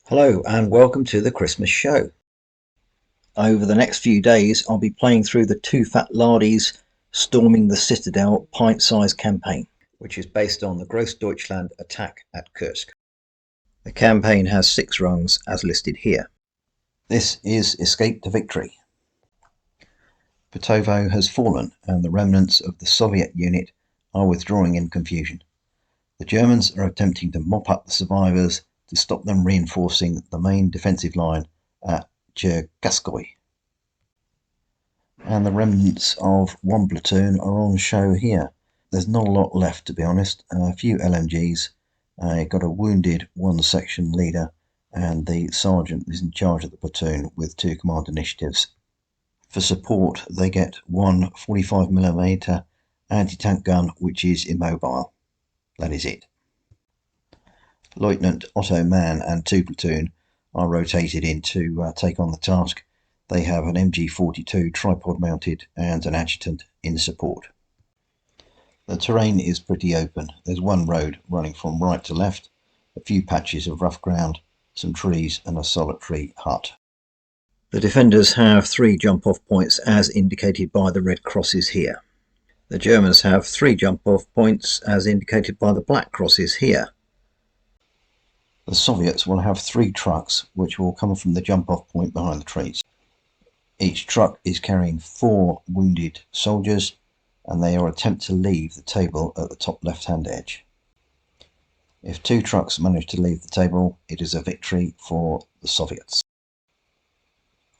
Hello and welcome to the Christmas show. Over the next few days I'll be playing through the Two Fat Lardies Storming the Citadel Pint-Sized campaign, which is based on the Grossdeutchsland attack at Kursk. The campaign has 6 rungs as listed here. This is Escape to Victory. Petovo has fallen and the remnants of the Soviet unit are withdrawing in confusion. The Germans are attempting to mop up the survivors to stop them reinforcing the main defensive line at Cherkaskoy. And the remnants of one platoon are on show here. There's not a lot left, to be honest. A few LMGs, got a wounded 1 section leader, and the sergeant is in charge of the platoon with 2 command initiatives. For support they get 1 45mm anti-tank gun which is immobile. That is it. Lieutenant Otto Mann and 2 platoon are rotated in to take on the task. They have an MG42 tripod mounted and an adjutant in support. The terrain is pretty open. There's one road running from right to left, a few patches of rough ground, some trees and a solitary hut. The defenders have 3 jump-off points as indicated by the red crosses here. The Germans have 3 jump-off points as indicated by the black crosses here. The Soviets will have 3 trucks which will come from the jump-off point behind the trees. Each truck is carrying 4 wounded soldiers and they are attempt to leave the table at the top left-hand edge. If 2 trucks manage to leave the table, it is a victory for the Soviets.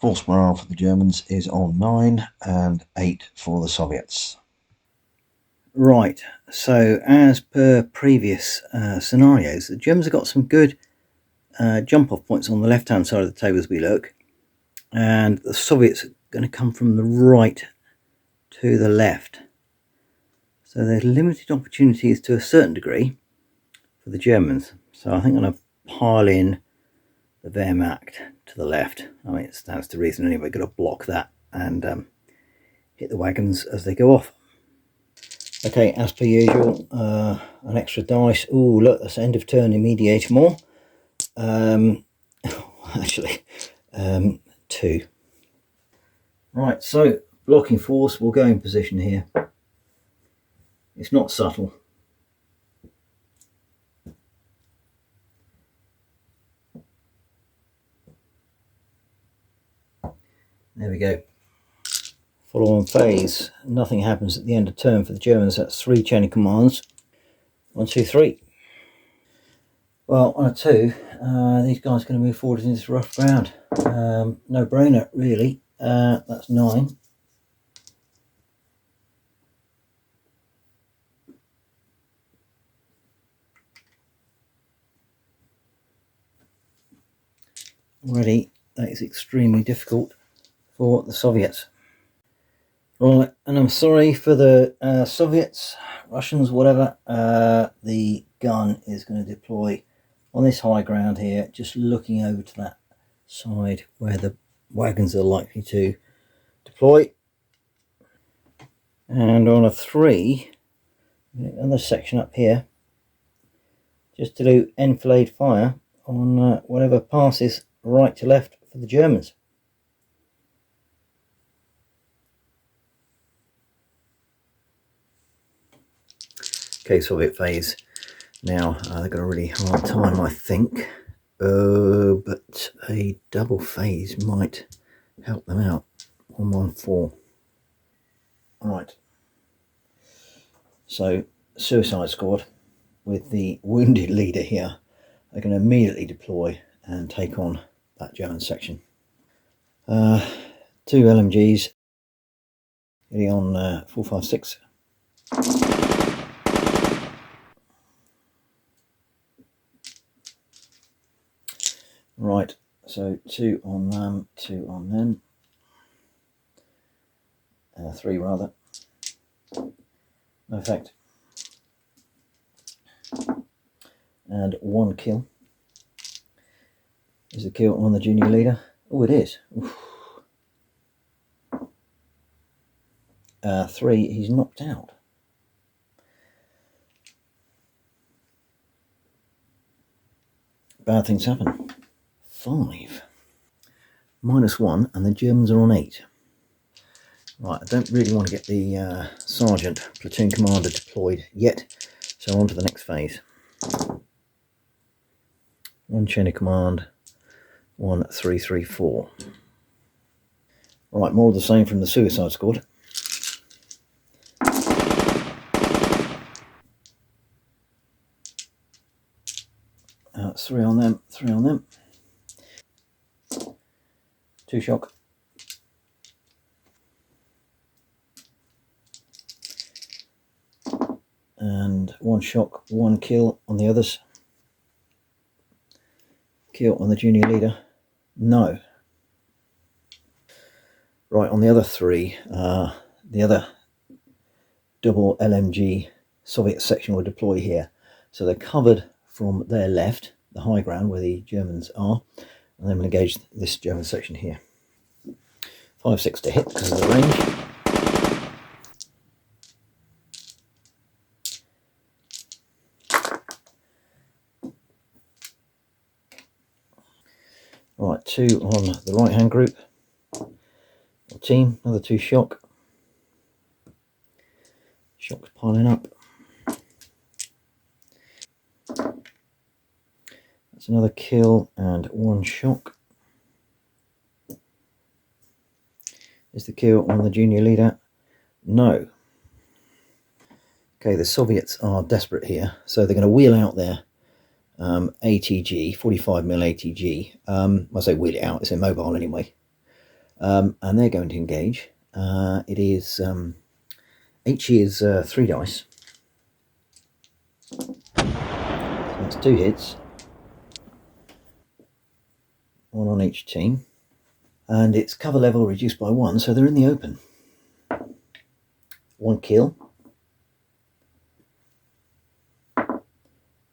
Force morale for the Germans is on 9 and 8 for the Soviets. Right, so as per previous scenarios, the Germans have got some good jump-off points on the left-hand side of the table as we look, and the Soviets are going to come from the right to the left. So there's limited opportunities to a certain degree for the Germans. So I think I'm going to pile in the Wehrmacht to the left. I mean, it stands to reason anyway, got to block that and hit the wagons as they go off. Okay, as per usual, an extra dice. Oh, look, that's end of turn immediate more. Actually, 2. Right, so blocking force will go in position here. It's not subtle. There we go. Follow on phase. Nothing happens at the end of turn for the Germans. That's 3 chain of commands. 1, 2, 3. Well, on a 2, these guys are going to move forward into this rough ground. No brainer, really. That's 9. Already, that is extremely difficult for the Soviets. Right, and I'm sorry for the Soviets, Russians, whatever. The gun is going to deploy on this high ground here, just looking over to that side where the wagons are likely to deploy. And on a 3, another section up here, just to do enfilade fire on whatever passes right to left for the Germans. Okay, Soviet phase. Now, they've got a really hard time, I think, but a double phase might help them out. 114. Right. So, Suicide Squad with the wounded leader here are going to immediately deploy and take on that German section. 2 LMGs getting on 456. Right, so 2 on them, 2 on them. 3 rather. No effect. And 1 kill. Is a kill on the junior leader? Oh, it is. 3, he's knocked out. Bad things happen. 5. -1, and the Germans are on 8. Right, I don't really want to get the sergeant, platoon commander deployed yet, so on to the next phase. 1 chain of command, 1 3 3 4. Right, more of the same from the Suicide Squad. That's 3 on them, 3 on them. 2 shock. And 1 shock, 1 kill on the others. Kill on the junior leader. No. Right, on the other 3, the other double LMG Soviet section will deploy here. So they're covered from their left, the high ground where the Germans are, and then we'll engage this German section here. 5-6 to hit because of the range. Right, 2 on the right hand group or team, another 2 shock. Shock's piling up. That's another kill and 1 shock. Is the kill on the junior leader? No. Okay, the Soviets are desperate here, so they're going to wheel out their ATG, 45mm ATG. I say wheel it out, it's immobile anyway. And they're going to engage. It is HE is 3 dice. So that's 2 hits. 1 on each team. And its cover level reduced by 1, so they're in the open. 1 kill.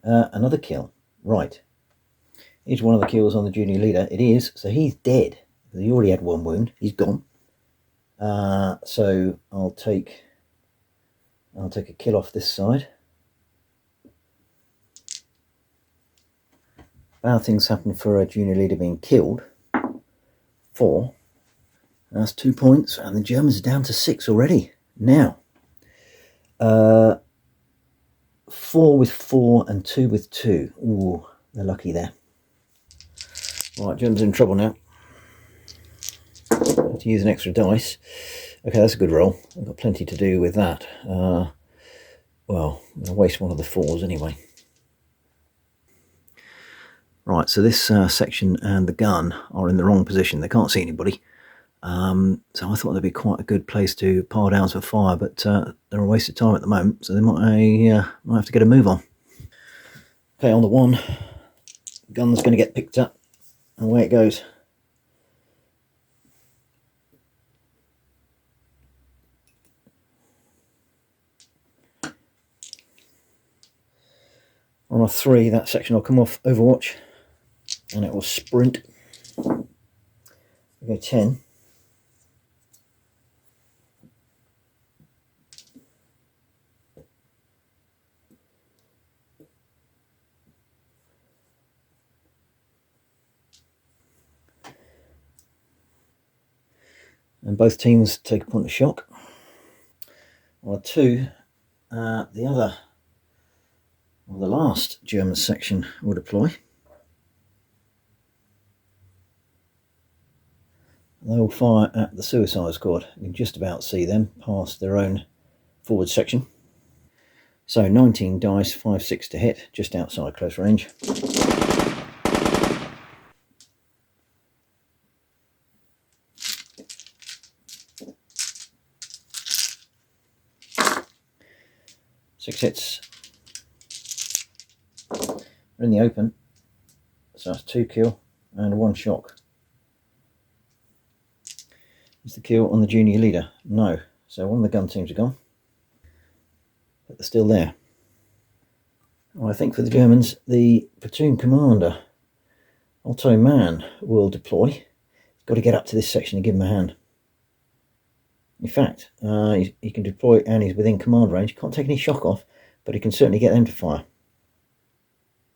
Another kill. Right. Here's one of the kills on the junior leader. It is, so he's dead. He already had 1 wound. He's gone. So I'll take a kill off this side. Bad things happen for a junior leader being killed. 4. That's 2 points, and the Germans are down to 6 already. Now, 4 with 4 and 2 with 2. Ooh, they're lucky there. Right, Germans in trouble now. Have to use an extra dice. Okay, that's a good roll. I've got plenty to do with that. Well, I'm going to waste one of the 4s anyway. Right, so this section and the gun are in the wrong position. They can't see anybody. So I thought that'd be quite a good place to pile down some fire, but they're a waste of time at the moment, so they might have to get a move on. Okay, on the 1, gun's going to get picked up, and away it goes. On a 3, that section will come off Overwatch, and it will sprint. We go 10. And both teams take a point of shock. On a 2, the last German section will deploy. They will fire at the Suicide Squad. You can just about see them past their own forward section. So 19 dice, 5-6 to hit, just outside close range. Six hits. We're in the open, so that's 2 kill and 1 shock. Is the kill on the junior leader? No. So one of the gun teams are gone, but they're still there. Well, I think for the Germans, the platoon commander, Otto Mann, will deploy. He's got to get up to this section and give him a hand. In fact, he can deploy and he's within command range. Can't take any shock off, but he can certainly get them to fire.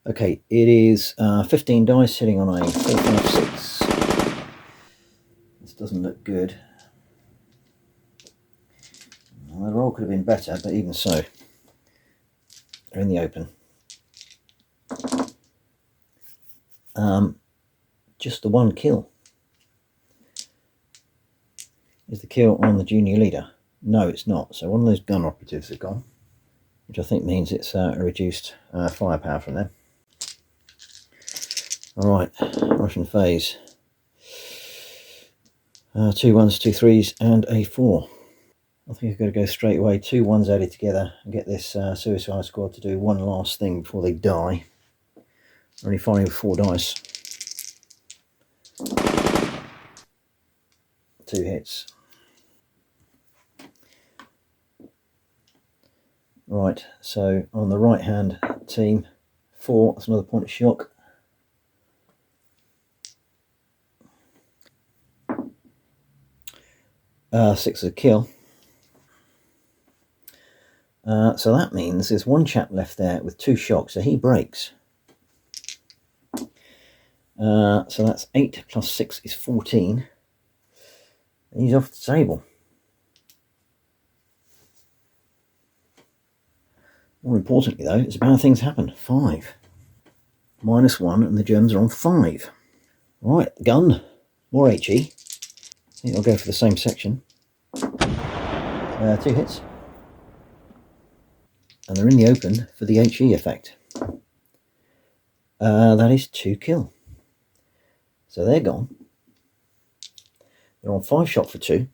Okay, it is 15 dice sitting on a 456. This doesn't look good. Well, the roll could have been better, but even so, they're in the open. Just the one kill. Is the kill on the junior leader? No, it's not. So one of those gun operatives have gone, which I think means it's a reduced firepower from them. Alright, Russian phase. 2 1s, 2 3s, and a 4. I think I've got to go straight away. 2 1s added together and get this Suicide Squad to do one last thing before they die. Only firing with 4 dice. 2 hits. Right, so on the right hand team, 4, that's another point of shock. Six is a kill. So that means there's one chap left there with 2 shocks, so he breaks. So that's 8 plus 6 is 14. And he's off the table. More importantly though, it's about how things happen. 5. -1 and the Germans are on 5. Right, gun. More HE. I think I'll go for the same section. 2 hits. And they're in the open for the HE effect. That is 2 kill. So they're gone. They're on 5 shot for 2.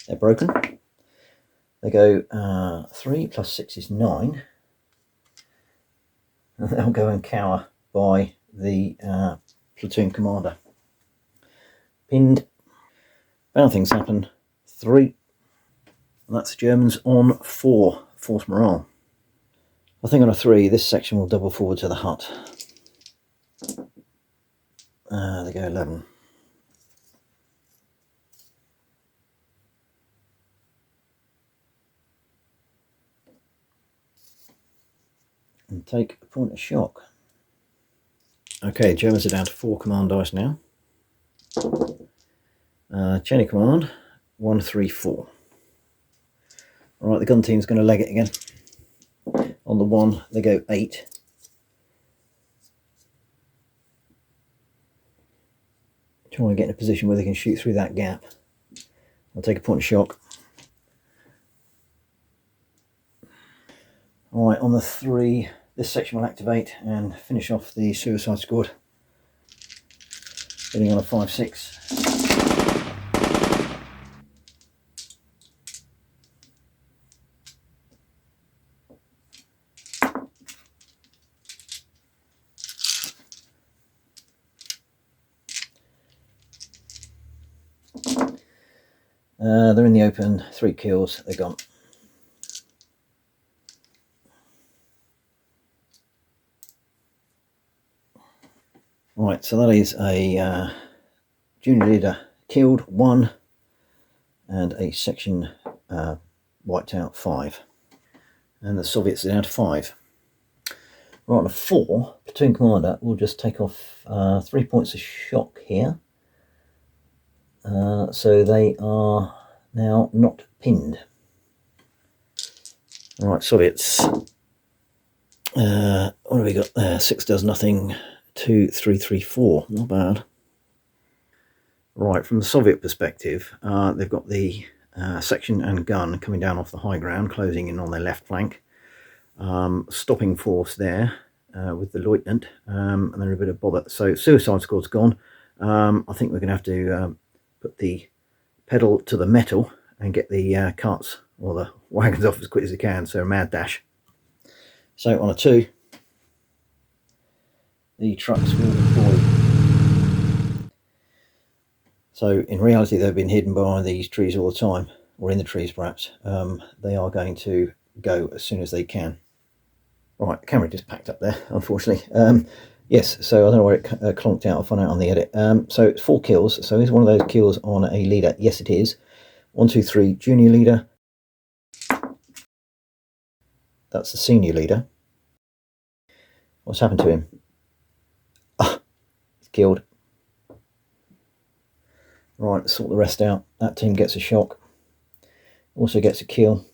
They're broken. They go 3 plus 6 is 9. And they'll go and cower by the platoon commander. Pinned. Bad things happen. 3. And that's the Germans on 4. Force morale. I think on a 3, this section will double forward to the hut. They go 11. And take a point of shock. Okay, Germans are down to 4 command dice now. Chain of command, 1, 3, 4. Alright, the gun team's going to leg it again. On the 1, they go 8. Try and get in a position where they can shoot through that gap. I'll take a point of shock. Alright, on the 3, this section will activate and finish off the Suicide Squad. Getting on a 5-6. They're in the open, 3 kills, they're gone. Right, so that is a junior leader killed, 1, and a section wiped out, 5. And the Soviets are down to 5. Right, on a 4, platoon commander will just take off 3 points of shock here. So they are now not pinned. Right, Soviets. What have we got there? 6 does nothing. 2, 3, 3, 4. Not bad. Right, from the Soviet perspective, they've got the section and gun coming down off the high ground, closing in on their left flank. Stopping force there with the lieutenant, and then a bit of bother. So Suicide Squad's gone. I think we're going to have to put the pedal to the metal and get the carts or the wagons off as quick as we can, so a mad dash. So on a 2, the trucks will deploy. So in reality they've been hidden behind these trees all the time, or in the trees perhaps. They are going to go as soon as they can. Right, the camera just packed up there, unfortunately. Yes, so I don't know where it clonked out. I'll find out on the edit. So it's 4 kills. So is one of those kills on a leader? Yes, it is. 1, 2, 3, junior leader. That's the senior leader. What's happened to him? Ah, he's killed. Right, let's sort the rest out. That team gets a shock. Also gets a kill.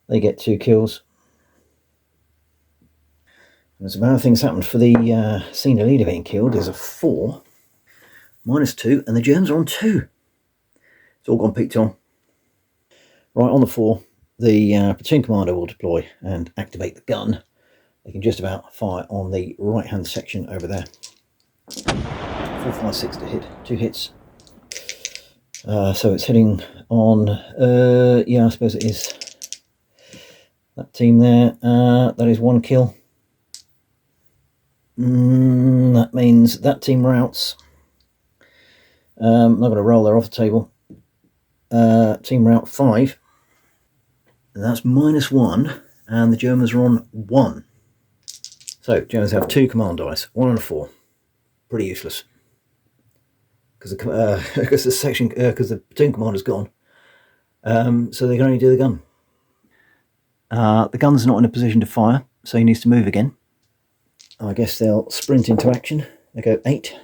They get 2 kills. And some other things happened for the senior leader being killed. There's a 4, -2, and the Germans are on 2. It's all gone peaked on. Right, on the 4, the platoon commander will deploy and activate the gun. They can just about fire on the right-hand section over there. 4, 5, 6 to hit. 2 hits. So it's hitting on, yeah, I suppose it is. That team there, that is 1 kill. That means that team routs. I'm not going to roll there off the table. Team route 5. And that's -1, and the Germans are on 1. So Germans have 2 command dice, 1 and a 4. Pretty useless. Because the section, because the platoon commander's gone. So they can only do the gun. The gun's not in a position to fire, so he needs to move again. I guess they'll sprint into action. They go 8.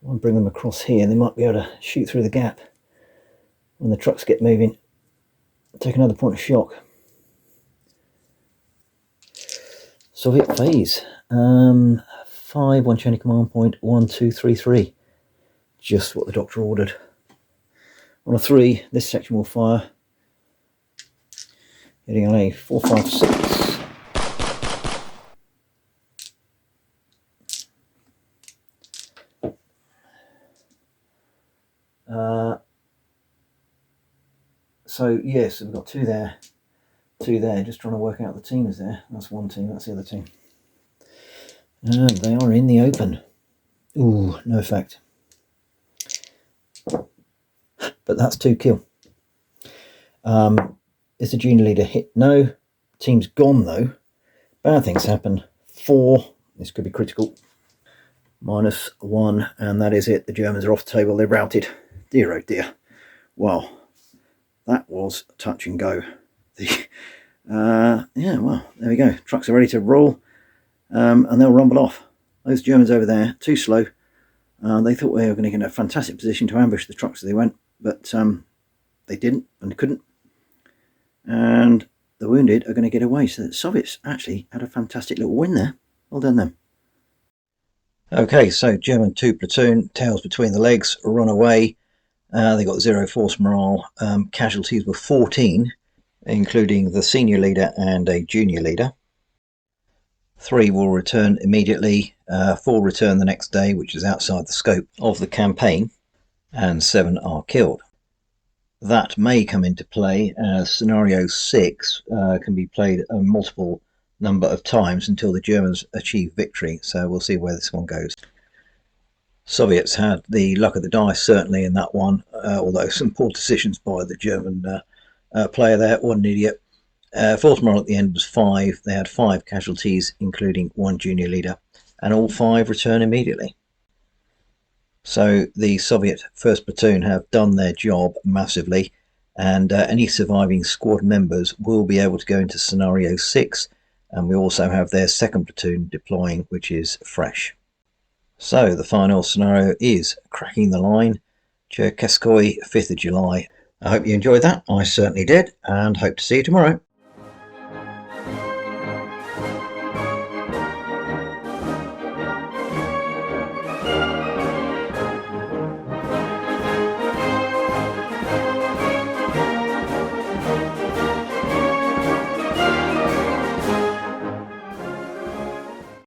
I'll bring them across here. They might be able to shoot through the gap when the trucks get moving. Take another point of shock. Soviet phase. 5, 1 chain of command point, 1, 2, 3, 3. Just what the doctor ordered. On a 3, this section will fire. Hitting on a 4, 5, 6. So yes, we've got 2 there, 2 there. Just trying to work out the team is there. That's 1 team, that's the other team. And they are in the open. Ooh, no effect. But that's 2 kill. Is the junior leader hit? No. Team's gone though. Bad things happen. 4. This could be critical. -1, and that is it. The Germans are off the table. They're routed. Dear oh dear. Well, that was touch and go. Yeah, well, there we go. Trucks are ready to roll, and they'll rumble off. Those Germans over there, too slow. They thought they were going to get in a fantastic position to ambush the trucks as they went, but they didn't and couldn't. And the wounded are going to get away. So the Soviets actually had a fantastic little win there. Well done them. Okay, so German 2 platoon, tails between the legs, run away. They got 0 force morale. Casualties were 14, including the senior leader and a junior leader. 3 will return immediately, 4 return the next day, which is outside the scope of the campaign, and 7 are killed. That may come into play as scenario 6 can be played a multiple number of times until the Germans achieve victory, so we'll see where this one goes. Soviets had the luck of the dice certainly in that one, although some poor decisions by the German player there. What an idiot. Force morale at the end was 5. They had 5 casualties, including 1 junior leader, and all 5 return immediately. So the Soviet 1st Platoon have done their job massively, and any surviving squad members will be able to go into scenario 6, and we also have their 2nd Platoon deploying, which is fresh. So the final scenario is cracking the line, Cherkasskoye, 5th of July. I hope you enjoyed that. I certainly did, and hope to see you tomorrow.